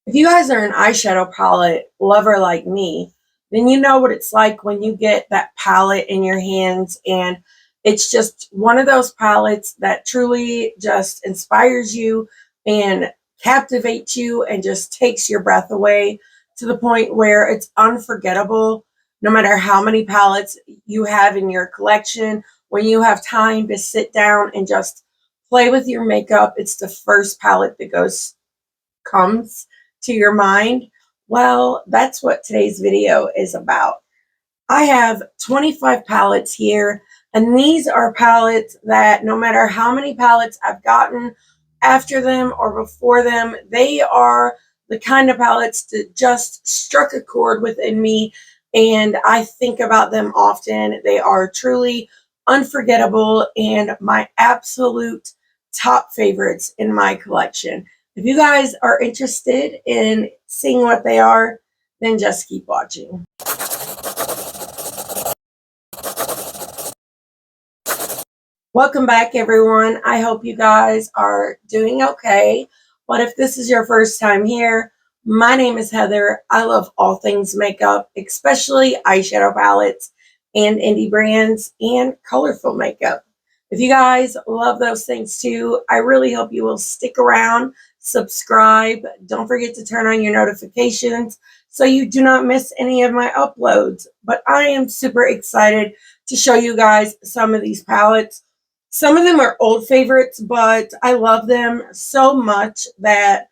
If you guys are an eyeshadow palette lover like me, then you know what it's like when you get that palette in your hands, and it's just one of those palettes that truly just inspires you and captivates you and just takes your breath away to the point where it's unforgettable. No matter how many palettes you have in your collection, when you have time to sit down and just play with your makeup, it's the first palette that comes to your mind. Well, that's what today's video is about. I have 25 palettes here, and these are palettes that no matter how many palettes I've gotten after them or before them, they are the kind of palettes that just struck a chord within me, and I think about them often. They are truly unforgettable and my absolute top favorites in my collection. If you guys are interested in seeing what they are, then just keep watching. Welcome back, everyone. I hope you guys are doing okay. But if this is your first time here, my name is Heather. I love all things makeup, especially eyeshadow palettes and indie brands and colorful makeup. If you guys love those things too, I really hope you will stick around, subscribe. Don't forget to turn on your notifications so you do not miss any of my uploads. But I am super excited to show you guys some of these palettes. Some of them are old favorites, but I love them so much that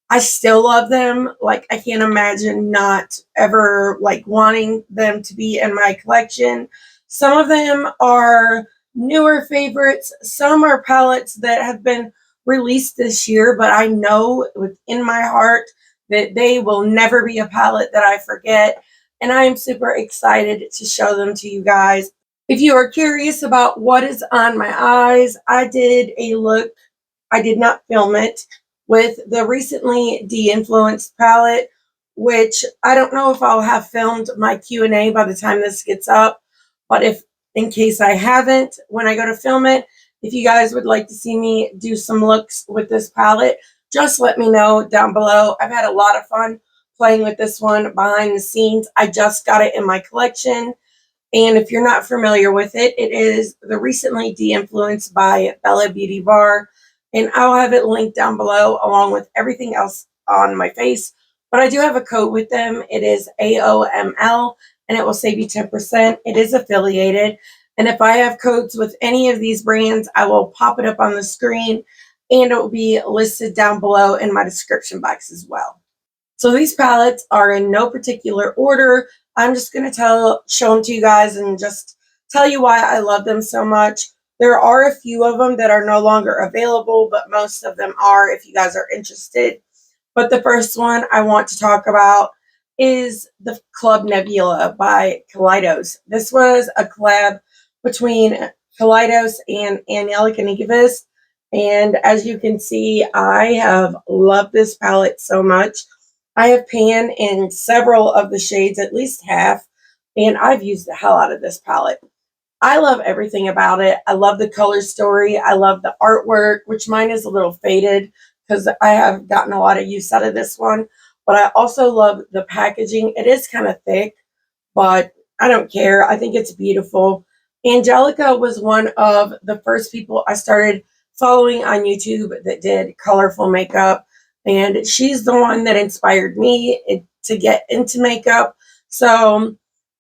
I still love them. Like, I can't imagine not ever like wanting them to be in my collection. Some of them are newer favorites. Some are palettes that have been released this year, but I know within my heart that they will never be a palette that I forget. And I am super excited to show them to you guys. If you are curious about what is on my eyes, I did a look. I did not film it with the recently de-influenced palette, which I don't know if I'll have filmed my Q&A by the time this gets up, but if in case I haven't, when I go to film it, if you guys would like to see me do some looks with this palette, just let me know down below. I've had a lot of fun playing with this one behind the scenes. I just got it in my collection. And if you're not familiar with it, it is the recently de-influenced by Bella Beauty Bar. And I'll have it linked down below along with everything else on my face. But I do have a code with them. It is AOML, and it will save you 10%. It is affiliated. And if I have codes with any of these brands, I will pop it up on the screen, and it will be listed down below in my description box as well. So these palettes are in no particular order. I'm just going to show them to you guys and just tell you why I love them so much. There are a few of them that are no longer available, but most of them are if you guys are interested. But the first one I want to talk about is the Club Nebula by Kaleidos. This was a collab between Kaleidos and Angelica Nikivist. And as you can see, I have loved this palette so much. I have pan in several of the shades, at least half, and I've used the hell out of this palette. I love everything about it. I love the color story. I love the artwork, which mine is a little faded because I have gotten a lot of use out of this one. But I also love the packaging. It is kind of thick, but I don't care. I think it's beautiful. Angelica was one of the first people I started following on YouTube that did colorful makeup. And she's the one that inspired me to get into makeup. So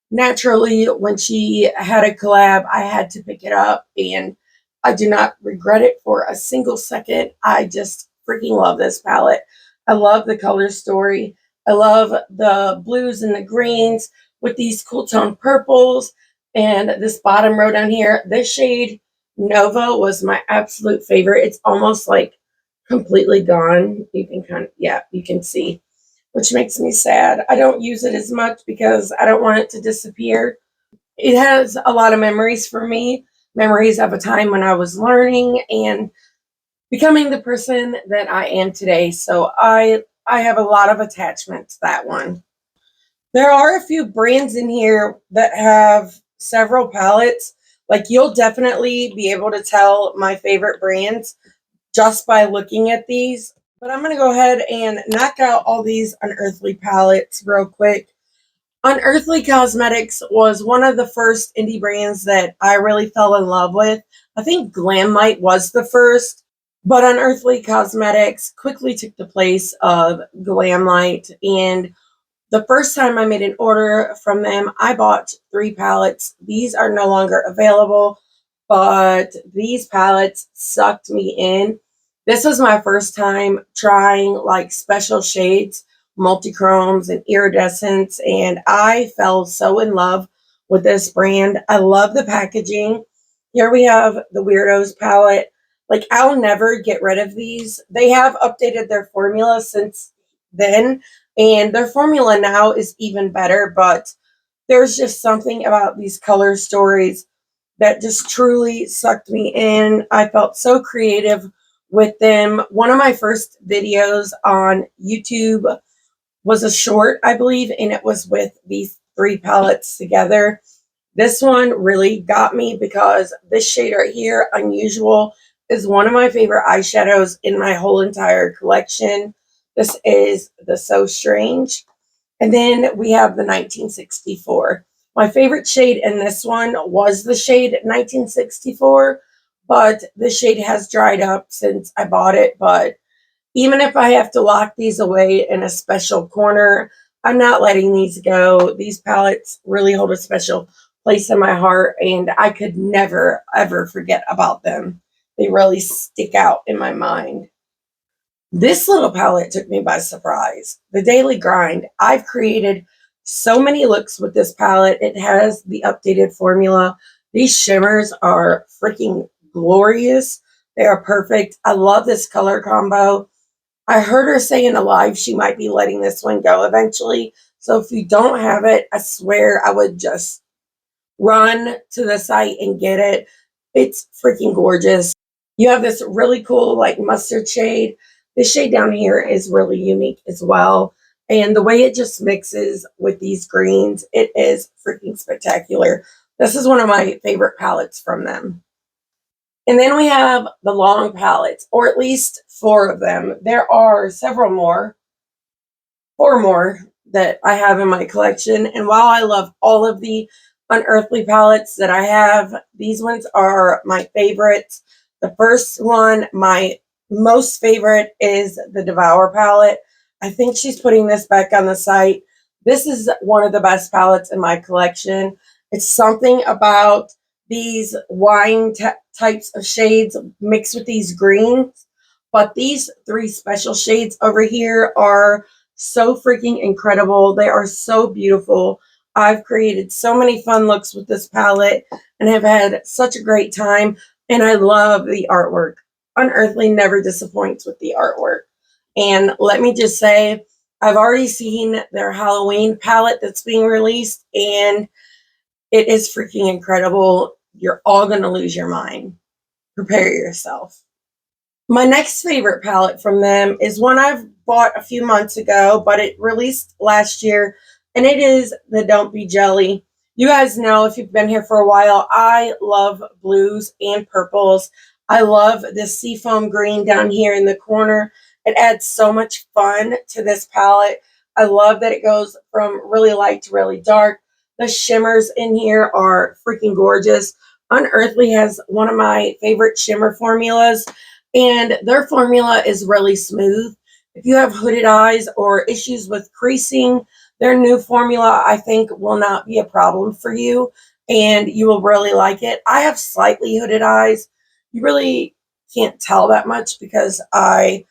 naturally, when she had a collab, I had to pick it up. And I do not regret it for a single second. I just freaking love this palette. I love the color story. I love the blues and the greens with these cool tone purples. And this bottom row down here, this shade Nova was my absolute favorite. It's almost like completely gone. You can you can see, which makes me sad. I don't use it as much because I don't want it to disappear. It has a lot of memories for me, memories of a time when I was learning and becoming the person that I am today. So I have a lot of attachment to that one. There are a few brands in here that have several palettes. Like, you'll definitely be able to tell my favorite brands just by looking at these. But I'm going to go ahead and knock out all these Unearthly palettes real quick. Unearthly Cosmetics was one of the first indie brands that I really fell in love with. I think Glamlite was the first, but Unearthly Cosmetics quickly took the place of Glamlite. And the first time I made an order from them, I bought 3 palettes. These are no longer available, but these palettes sucked me in. This was my first time trying like special shades, multichromes, and iridescence, and I fell so in love with this brand. I love the packaging. Here we have the Weirdos palette. Like, I'll never get rid of these. They have updated their formula since then, and their formula now is even better, but there's just something about these color stories that just truly sucked me in. I felt so creative with them. One of my first videos on YouTube was a short, I believe, and it was with these 3 palettes together. This one really got me because this shade right here, Unusual, is one of my favorite eyeshadows in my whole entire collection. This is the So Strange. And then we have the 1964. My favorite shade in this one was the shade 1964, but the shade has dried up since I bought it. But even if I have to lock these away in a special corner, I'm not letting these go. These palettes really hold a special place in my heart, and I could never, ever forget about them. They really stick out in my mind. This little palette took me by surprise. The Daily Grind. I've created so many looks with this palette. It has the updated formula. These shimmers are freaking glorious. They are perfect. I love this color combo. I heard her say in a live she might be letting this one go eventually. So if you don't have it, I swear I would just run to the site and get it. It's freaking gorgeous. You have this really cool like mustard shade. This shade down here is really unique as well. And the way it just mixes with these greens, it is freaking spectacular. This is one of my favorite palettes from them. And then we have the long palettes, or at least 4 of them. There are several more, 4 more that I have in my collection. And while I love all of the Unearthly palettes that I have, these ones are my favorites. The first one, my most favorite, is the Devour palette. I think she's putting this back on the site. This is one of the best palettes in my collection. It's something about these wine types of shades mixed with these greens. But these 3 special shades over here are so freaking incredible. They are so beautiful. I've created so many fun looks with this palette and have had such a great time. And I love the artwork. Unearthly never disappoints with the artwork. And let me just say, I've already seen their Halloween palette that's being released, and it is freaking incredible. You're all going to lose your mind. Prepare yourself. My next favorite palette from them is one I've bought a few months ago, but it released last year, and it is the Don't Be Jelly. You guys know, if you've been here for a while, I love blues and purples. I love this seafoam green down here in the corner. It adds so much fun to this palette. I love that it goes from really light to really dark. The shimmers in here are freaking gorgeous. Unearthly has one of my favorite shimmer formulas, and their formula is really smooth. If you have hooded eyes or issues with creasing, their new formula, I think, will not be a problem for you, and you will really like it. I have slightly hooded eyes. You really can't tell that much because I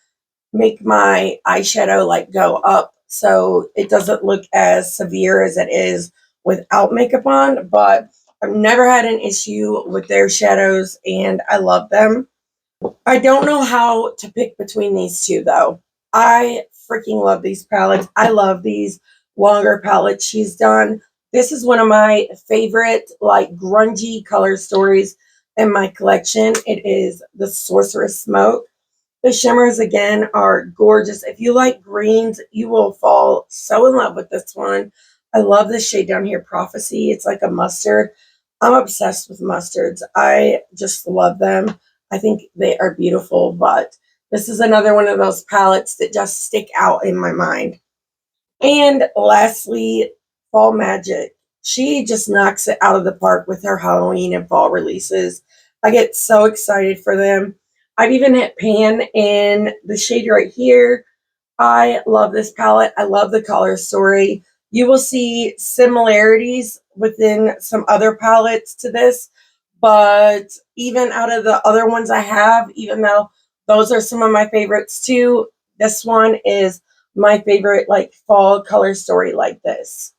make my eyeshadow like go up, so it doesn't look as severe as it is without makeup on, but I've never had an issue with their shadows, and I love them. I don't know how to pick between these 2 though. I freaking love these palettes. I love these longer palettes she's done. This is one of my favorite like grungy color stories in my collection. It is the Sorceress Smoke. The shimmers again are gorgeous. If you like greens, you will fall so in love with this one. I love this shade down here, Prophecy. It's like a mustard. I'm obsessed with mustards. I just love them. I think they are beautiful, but This is another one of those palettes that just stick out in my mind. And lastly, Fall Magic. She just knocks it out of the park with her Halloween and fall releases. I get so excited for them. I've even hit pan in the shade right here. I love this palette. I love the color story. You will see similarities within some other palettes to this, but even out of the other ones I have, even though those are some of my favorites too, this one is my favorite like fall color story like this.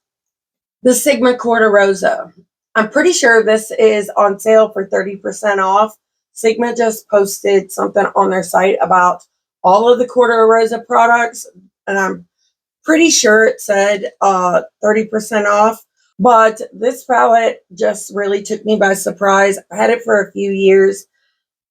The Sigma Corda Rosa. I'm pretty sure this is on sale for 30% off. Sigma just posted something on their site about all of the Corda Rosa products, and I'm pretty sure it said 30% off. But this palette just really took me by surprise. I had it for a few years.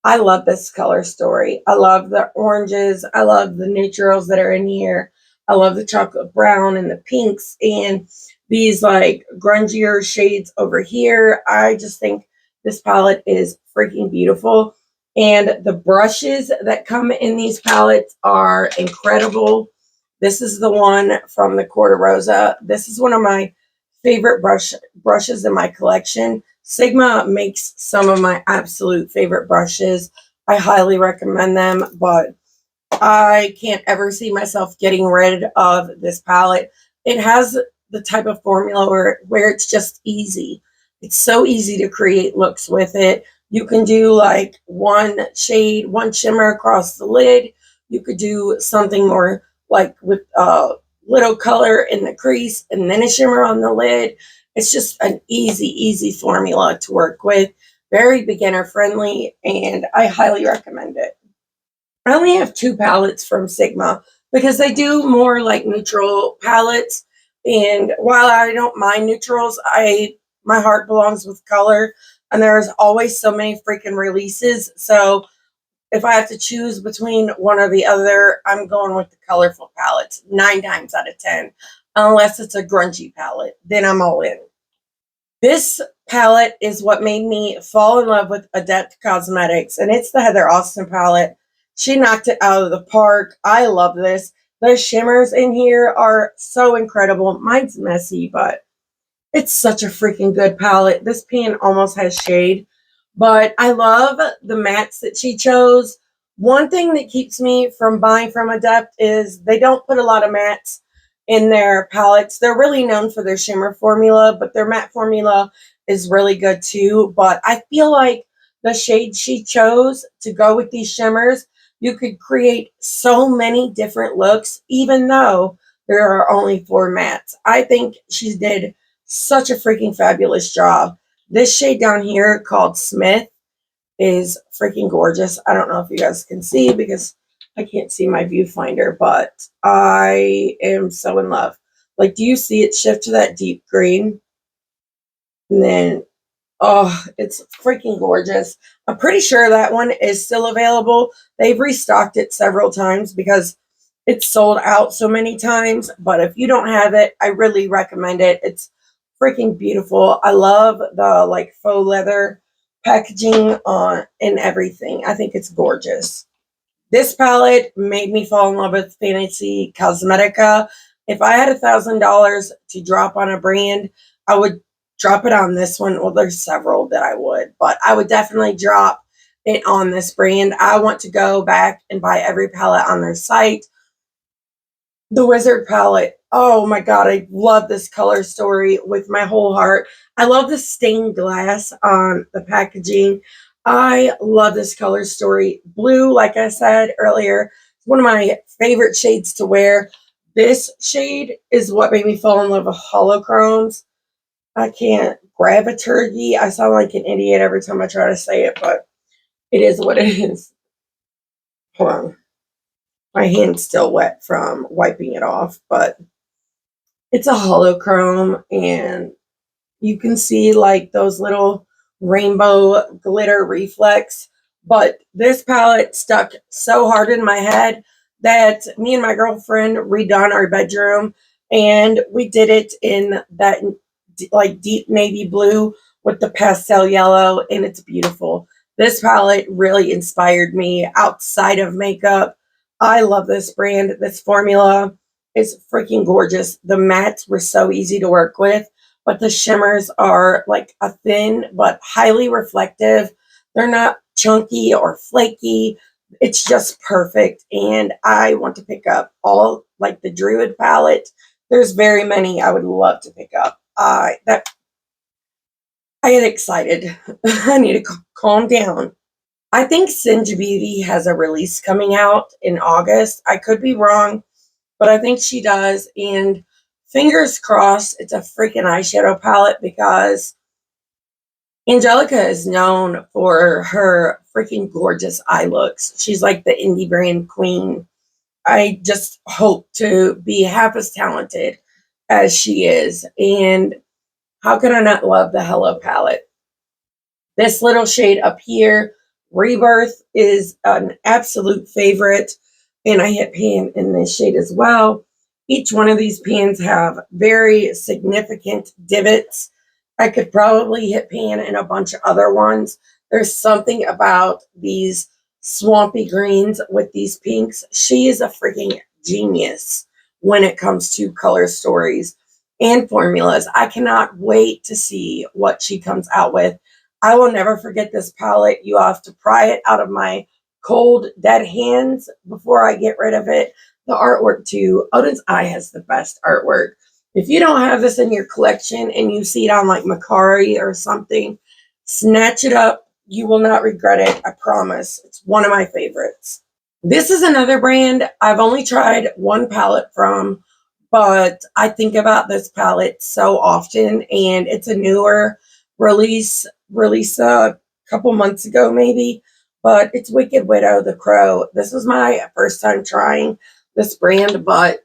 I love this color story. I love the oranges. I love the neutrals that are in here. I love the chocolate brown and the pinks and these like grungier shades over here. I just think this palette is freaking beautiful. And the brushes that come in these palettes are incredible. This is the one from the Corda Rosa. This is one of my favorite brushes in my collection. Sigma makes some of my absolute favorite brushes. I highly recommend them, but I can't ever see myself getting rid of this palette. It has the type of formula where it's just easy. It's so easy to create looks with it. You can do like one shade, one shimmer across the lid. You could do something more like with little color in the crease and then a shimmer on the lid. It's just an easy formula to work with. Very beginner friendly, and I highly recommend it. I only have two palettes from Sigma because they do more like neutral palettes. And while I don't mind neutrals, my heart belongs with color, and there's always so many freaking releases. So if I have to choose between one or the other, I'm going with the colorful palettes 9 times out of 10, unless it's a grungy palette. Then I'm all in. This palette is what made me fall in love with Adeptus Cosmetics, and it's the Heather Austin palette. She knocked it out of the park. I love this. The shimmers in here are so incredible. Mine's messy, but it's such a freaking good palette. This pan almost has shade, but I love the mattes that she chose. One thing that keeps me from buying from Adept is they don't put a lot of mattes in their palettes. They're really known for their shimmer formula, but their matte formula is really good too. But I feel like the shade she chose to go with these shimmers, you could create so many different looks, even though there are only 4 mattes. I think she did such a freaking fabulous job. This shade down here called Smith is freaking gorgeous. I don't know if you guys can see because I can't see my viewfinder, but I am so in love. Like, do you see it shift to that deep green? And then, oh, it's freaking gorgeous. I'm pretty sure that one is still available. They've restocked it several times because it's sold out so many times. But if you don't have it, I really recommend it. It's freaking beautiful. I love the like faux leather packaging on and everything. I think it's gorgeous. This palette made me fall in love with Fantasy Cosmetica. If I had $1,000 to drop on a brand, I would drop it on this one. Well, there's several that I would, but I would definitely drop it on this brand. I want to go back and buy every palette on their site. The Wizard palette. Oh my God, I love this color story with my whole heart. I love the stained glass on the packaging. I love this color story. Blue, like I said earlier, is one of my favorite shades to wear. This shade is what made me fall in love with holochromes. I can't grab a turkey. I sound like an idiot every time I try to say it, but it is what it is. Hold on. My hand's still wet from wiping it off, but it's a holochrome, and you can see like those little rainbow glitter reflex. But this palette stuck so hard in my head that me and my girlfriend redone our bedroom, and we did it in that like deep navy blue with the pastel yellow, and it's beautiful. This palette really inspired me outside of makeup. I love this brand. This formula is freaking gorgeous. The mattes were so easy to work with, but the shimmers are like a thin but highly reflective. They're not chunky or flaky. It's just perfect. And I want to pick up all like the Druid palette. There's very many I would love to pick up. I get excited. I need to calm down. I think Singe Beauty has a release coming out in August. I could be wrong, but I think she does. And fingers crossed, it's a freaking eyeshadow palette because Angelica is known for her freaking gorgeous eye looks. She's like the indie brand queen. I just hope to be half as talented as she is. And how can I not love the Hello palette? This little shade up here, Rebirth, is an absolute favorite. And I hit pan in this shade as well. Each one of these pans have very significant divots. I could probably hit pan in a bunch of other ones. There's something about these swampy greens with these pinks. She is a freaking genius when it comes to color stories and formulas. I cannot wait to see what she comes out with. I will never forget this palette. You have to pry it out of my cold, dead hands before I get rid of it. The artwork too. Oden's Eye has the best artwork. If you don't have this in your collection and you see it on like Macari or something, snatch it up. You will not regret it. I promise. It's one of my favorites. This is another brand I've only tried one palette from, but I think about this palette so often, and it's a newer release a couple months ago maybe, but it's Wicked Widow the Crow. This was my first time trying this brand, but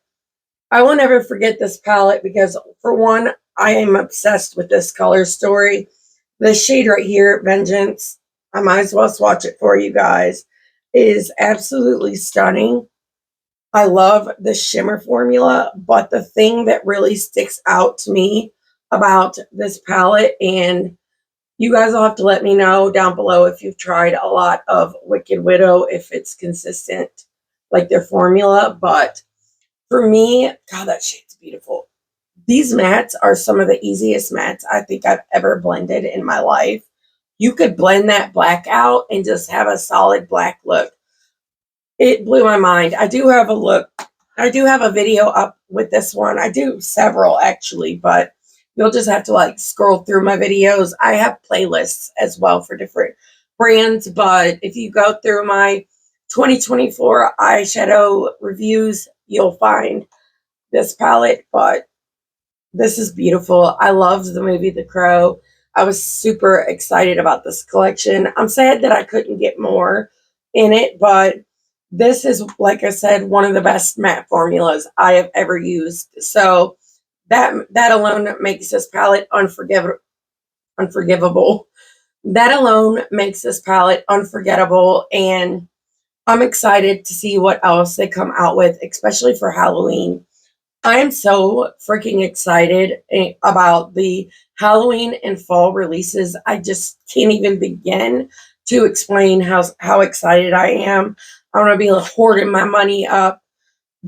I will never forget this palette because, for one, I am obsessed with this color story. This shade right here, Vengeance, I might as well swatch it for you guys, is absolutely stunning. I love the shimmer formula, but the thing that really sticks out to me about this palette, and you guys will have to let me know down below if you've tried a lot of Wicked Widow, if it's consistent, like their formula, but for me, God, that shade's beautiful. These mattes are some of the easiest mattes I think I've ever blended in my life. You could blend that black out and just have a solid black look. It blew my mind. I do have a video up with this one. I do several actually, but you'll just have to like scroll through my videos. I have playlists as well for different brands, but if you go through my 2024 eyeshadow reviews, you'll find this palette, but this is beautiful. I loved the movie The Crow. I was super excited about this collection. I'm sad that I couldn't get more in it, but this is, like I said, one of the best matte formulas I have ever used. So that alone makes this palette unforgivable. That alone makes this palette unforgettable, and I'm excited to see what else they come out with, especially for Halloween. I am so freaking excited about the Halloween and fall releases. I just can't even begin to explain how excited I am. I'm going to be hoarding my money up,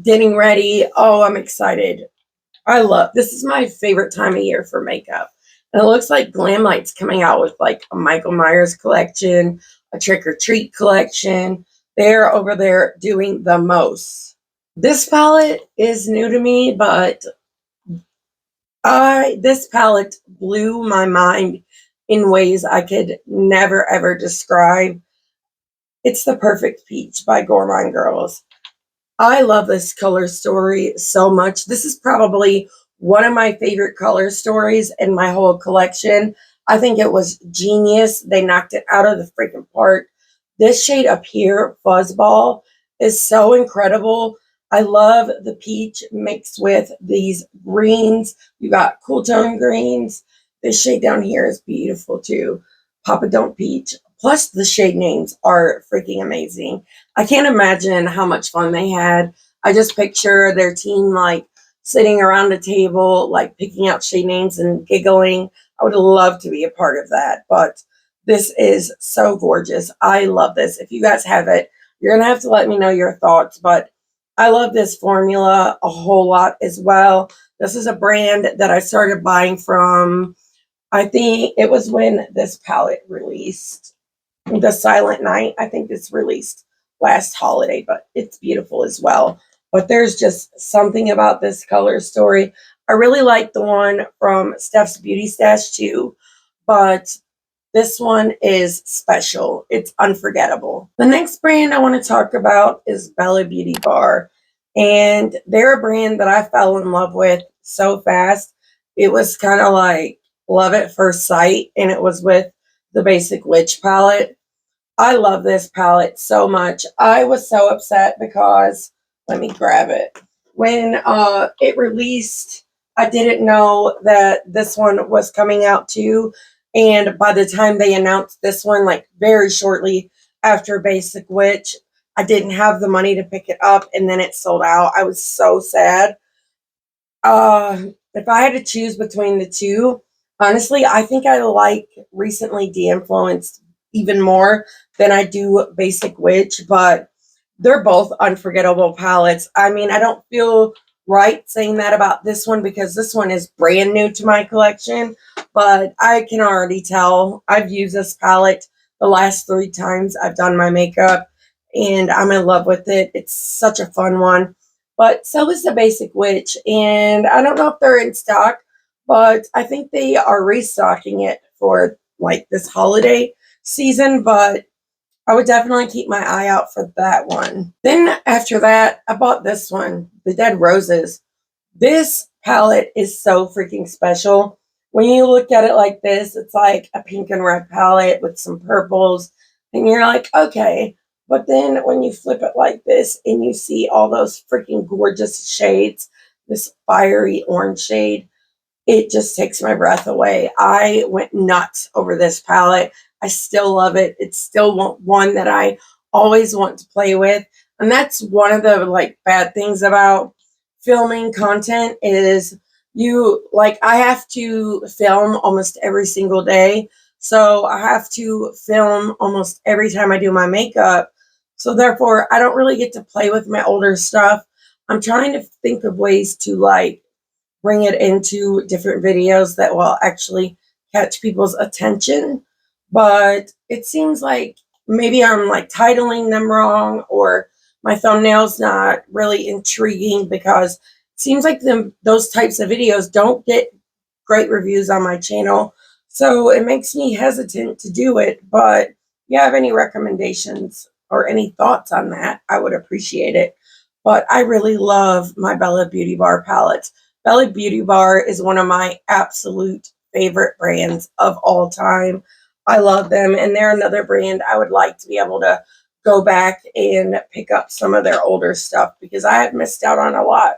getting ready. Oh, I'm excited. This is my favorite time of year for makeup. And it looks like Glamlite's coming out with like a Michael Myers collection, a Trick or Treat collection. They're over there doing the most. This palette is new to me, but this palette blew my mind in ways I could never ever describe. It's the Perfect Peach by Gourmande Girls. I love this color story so much. This is probably one of my favorite color stories in my whole collection. I think it was genius. They knocked it out of the freaking park. This shade up here, Fuzzball, is so incredible. I love the peach mixed with these greens. You got cool tone greens. This shade down here is beautiful too. Papa Don't Peach. Plus the shade names are freaking amazing. I can't imagine how much fun they had. I just picture their team like sitting around a table, like picking out shade names and giggling. I would love to be a part of that. But This is so gorgeous. I love this. If you guys have it, you're going to have to let me know your thoughts, but I love this formula a whole lot as well. This is a brand that I started buying from, I think it was when this palette released, the Silent Night. I think this released last holiday, but it's beautiful as well. But there's just something about this color story. I really like the one from Steph's Beauty Stash too, but this one is special. It's unforgettable. The next brand I want to talk about is Bella Beauty Bar. And they're a brand that I fell in love with so fast. It was kind of like love at first sight, and it was with the Basic Witch palette. I love this palette so much. I was so upset because, let me grab it. When it released, I didn't know that this one was coming out too. And by the time they announced this one, like very shortly after Basic Witch, I didn't have the money to pick it up, and then it sold out. I was so sad. If I had to choose between the two, honestly, I think I like Recently De-Influenced even more than I do Basic Witch, but they're both unforgettable palettes. I mean, I don't feel right saying that about this one because this one is brand new to my collection, but I can already tell I've used this palette the last 3 times I've done my makeup, and I'm in love with it. It's such a fun one. But so is the Basic Witch, and I don't know if they're in stock, but I think they are restocking it for like this holiday season, but I would definitely keep my eye out for that one. Then after that, I bought this one, the Dead Roses. This palette is so freaking special. When you look at it like this, it's like a pink and red palette with some purples, and you're like, okay. But then when you flip it like this and you see all those freaking gorgeous shades, this fiery orange shade, it just takes my breath away. I went nuts over this palette. I still love it. It's still one that I always want to play with. And that's one of the like bad things about filming content is I have to film almost every single day. So I have to film almost every time I do my makeup. So therefore, I don't really get to play with my older stuff. I'm trying to think of ways to like bring it into different videos that will actually catch people's attention. But it seems like maybe I'm like titling them wrong, or my thumbnail's not really intriguing, because it seems like those types of videos don't get great reviews on my channel. So it makes me hesitant to do it. But if you have any recommendations or any thoughts on that, I would appreciate it. But I really love my Bella Beauty Bar palettes. Bella Beauty Bar is one of my absolute favorite brands of all time. I love them, and they're another brand I would like to be able to go back and pick up some of their older stuff because I have missed out on a lot.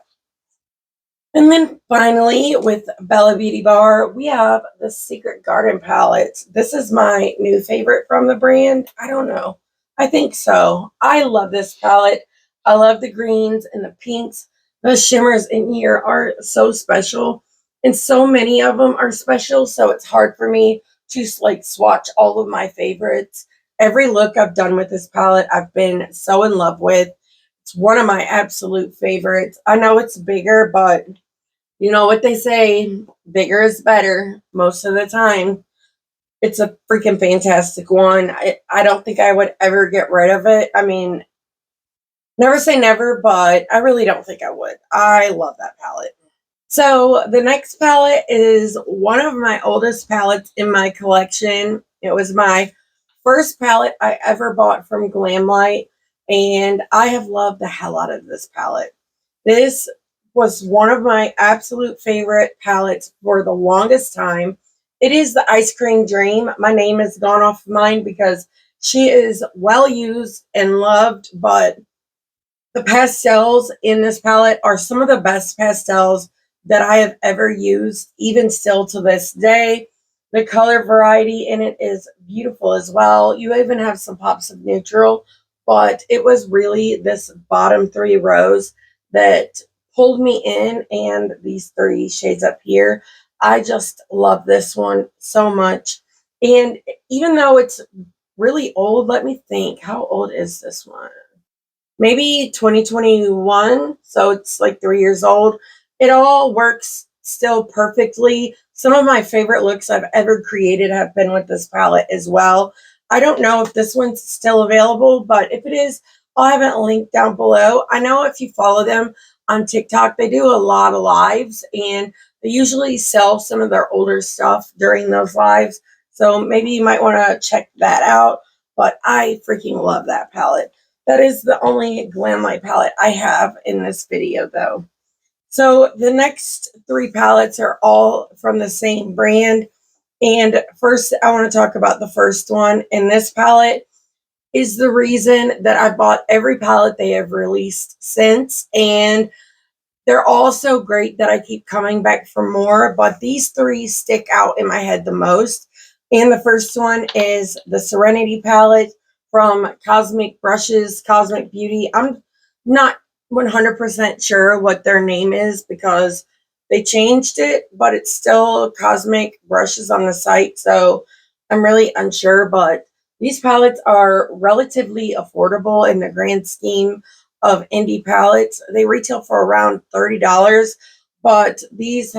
And then finally, with Bella Beauty Bar, we have the Secret Garden palette. This is my new favorite from the brand. I don't know. I think so. I love this palette. I love the greens and the pinks. The shimmers in here are so special, and so many of them are special, so it's hard for me to like swatch all of my favorites. Every look I've done with this palette, I've been so in love with. It's one of my absolute favorites. I know it's bigger, but you know what they say, bigger is better most of the time. It's a freaking fantastic one. I don't think I would ever get rid of it. I mean, never say never, but I really don't think I would. I love that palette. So the next palette is one of my oldest palettes in my collection. It was my first palette I ever bought from Glamlite, and I have loved the hell out of this palette. This was one of my absolute favorite palettes for the longest time. It is the Ice Cream Dream. My name has gone off mine because she is well used and loved, but the pastels in this palette are some of the best pastels that I have ever used, even still to this day. The color variety in it is beautiful as well. You even have some pops of neutral, but it was really this bottom 3 rows that pulled me in, and these 3 shades up here. I just love this one so much. And even though it's really old, let me think, how old is this one? Maybe 2021, so it's like 3 years old. It all works still perfectly. Some of my favorite looks I've ever created have been with this palette as well. I don't know if this one's still available, but if it is, I'll have it linked down below. I know if you follow them on TikTok, they do a lot of lives, and they usually sell some of their older stuff during those lives. So maybe you might want to check that out. But I freaking love that palette. That is the only Glamlite palette I have in this video, though. So the next three palettes are all from the same brand. And first, I want to talk about the first one. And this palette is the reason that I bought every palette they have released since. And they're all so great that I keep coming back for more. But these three stick out in my head the most. And the first one is the Serenity palette from Cosmic Brushes, Cosmic Beauty. I'm not 100% sure what their name is because they changed it, but it's still Cosmic Brushes on the site. So I'm really unsure, but these palettes are relatively affordable in the grand scheme of indie palettes. They retail for around $30, but these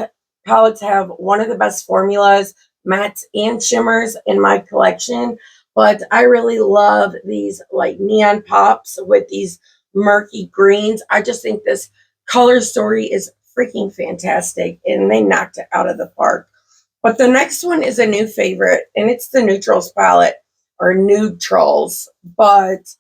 palettes have one of the best formulas, mattes and shimmers in my collection. But I really love these like neon pops with these murky greens. I just think this color story is freaking fantastic, and they knocked it out of the park. But the next one is a new favorite, and it's the Neutrals palette, or Neutrals. But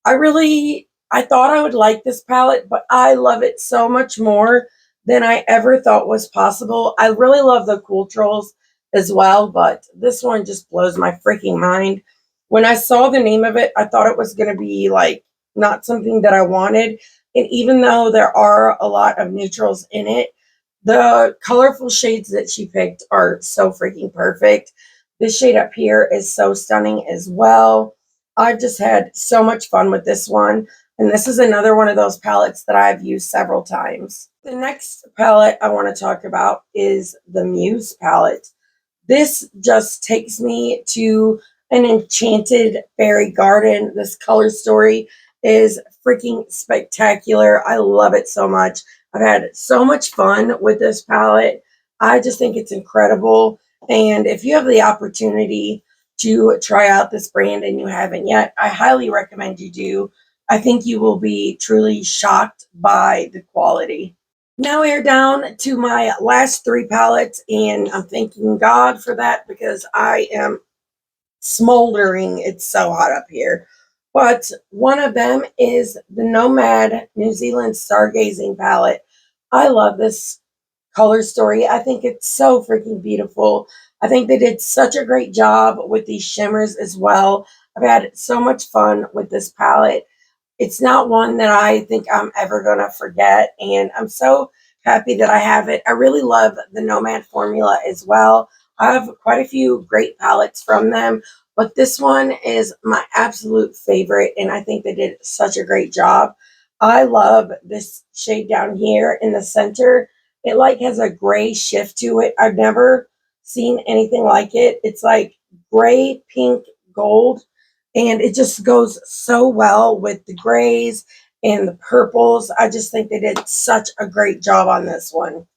I thought I would like this palette, but I love it so much more than I ever thought was possible. I really love the Cool Trolls as well, but this one just blows my freaking mind. When I saw the name of it, I thought it was going to be like not something that I wanted. And even though there are a lot of neutrals in it, the colorful shades that she picked are so freaking perfect. This shade up here is so stunning as well. I've just had so much fun with this one. And this is another one of those palettes that I've used several times. The next palette I want to talk about is the MUSE palette. This just takes me to an enchanted fairy garden. This color story is freaking spectacular. I love it so much. I've had so much fun with this palette. I just think it's incredible. And if you have the opportunity to try out this brand and you haven't yet, I highly recommend you do. I think you will be truly shocked by the quality. Now we're down to my last three palettes, and I'm thanking God for that because I am smoldering. It's so hot up here. But one of them is the Nomad New Zealand Stargazing palette. I love this color story. I think it's so freaking beautiful. I think they did such a great job with these shimmers as well. I've had so much fun with this palette. It's not one that I think I'm ever going to forget, and I'm so happy that I have it. I really love the Nomad formula as well. I have quite a few great palettes from them, but this one is my absolute favorite, and I think they did such a great job. I love this shade down here in the center. It like has a gray shift to it. I've never seen anything like it. It's like gray, pink, gold, and it just goes so well with the grays and the purples. I just think they did such a great job on this one.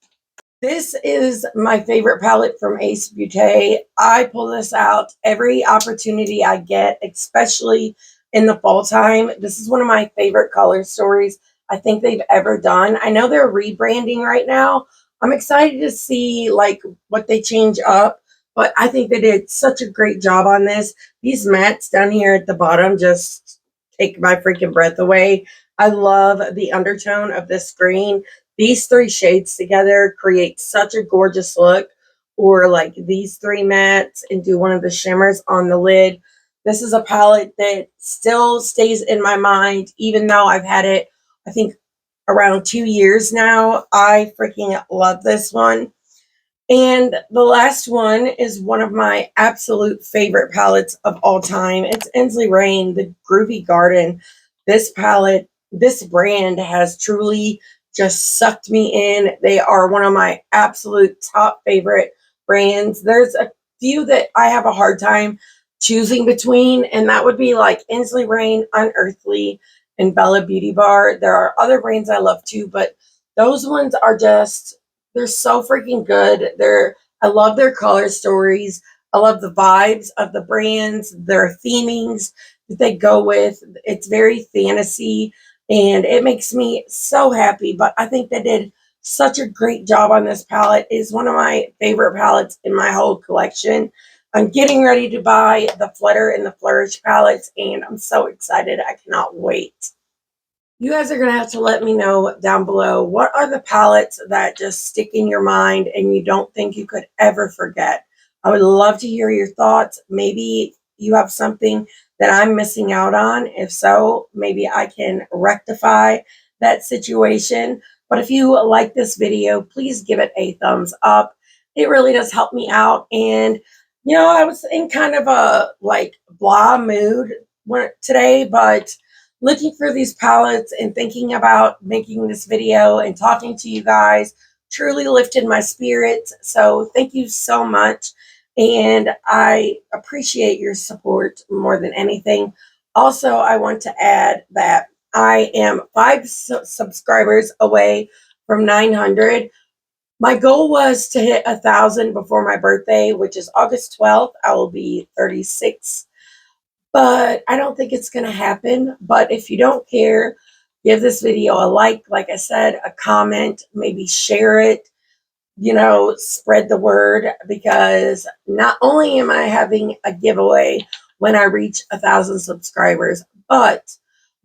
This is my favorite palette from Ace Beauté. I pull this out every opportunity I get, especially in the fall time. This is one of my favorite color stories I think they've ever done. I know they're rebranding right now. I'm excited to see like what they change up, but I think they did such a great job on this. These mattes down here at the bottom just take my freaking breath away. I love the undertone of this green. These three shades together create such a gorgeous look. Or like these three mattes and do one of the shimmers on the lid. This is a palette that still stays in my mind, even though I've had it, I think, around 2 years now. I freaking love this one. And the last one is one of my absolute favorite palettes of all time. It's Ensley Rain, the Groovy Garden. This palette, this brand has truly just sucked me in. They are one of my absolute top favorite brands. There's a few that I have a hard time choosing between, and that would be like Ensley Rain, Unearthly, and Bella Beauty Bar. There are other brands I love too, but those ones are just, they're so freaking good. I love their color stories. I love the vibes of the brands, their themings that they go with. It's very fantasy and it makes me so happy. But I think they did such a great job on this palette. It is one of my favorite palettes in my whole collection. I'm getting ready to buy the Flutter and the Flourish palettes, and I'm so excited. I cannot wait. You guys are going to have to let me know down below, what are the palettes that just stick in your mind and you don't think you could ever forget? I would love to hear your thoughts. Maybe you have something that I'm missing out on. If so, maybe I can rectify that situation. But if you like this video, please give it a thumbs up. It really does help me out. And, you know, I was in kind of a like blah mood today, but looking for these palettes and thinking about making this video and talking to you guys truly lifted my spirits. So thank you so much. And I appreciate your support more than anything. Also, I want to add that I am 5 subscribers away from 900. My goal was to hit 1,000 before my birthday, which is August 12th. I will be 36. But I don't think it's going to happen. But if you don't care, give this video a like I said, a comment, maybe share it, you know, spread the word, because not only am I having a giveaway when I reach 1,000 subscribers, but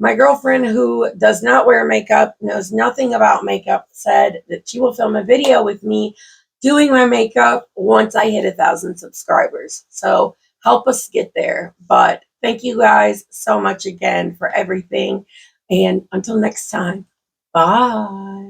my girlfriend, who does not wear makeup, knows nothing about makeup, said that she will film a video with me doing my makeup once I hit 1,000 subscribers. So help us get there. But thank you guys so much again for everything. And until next time, bye.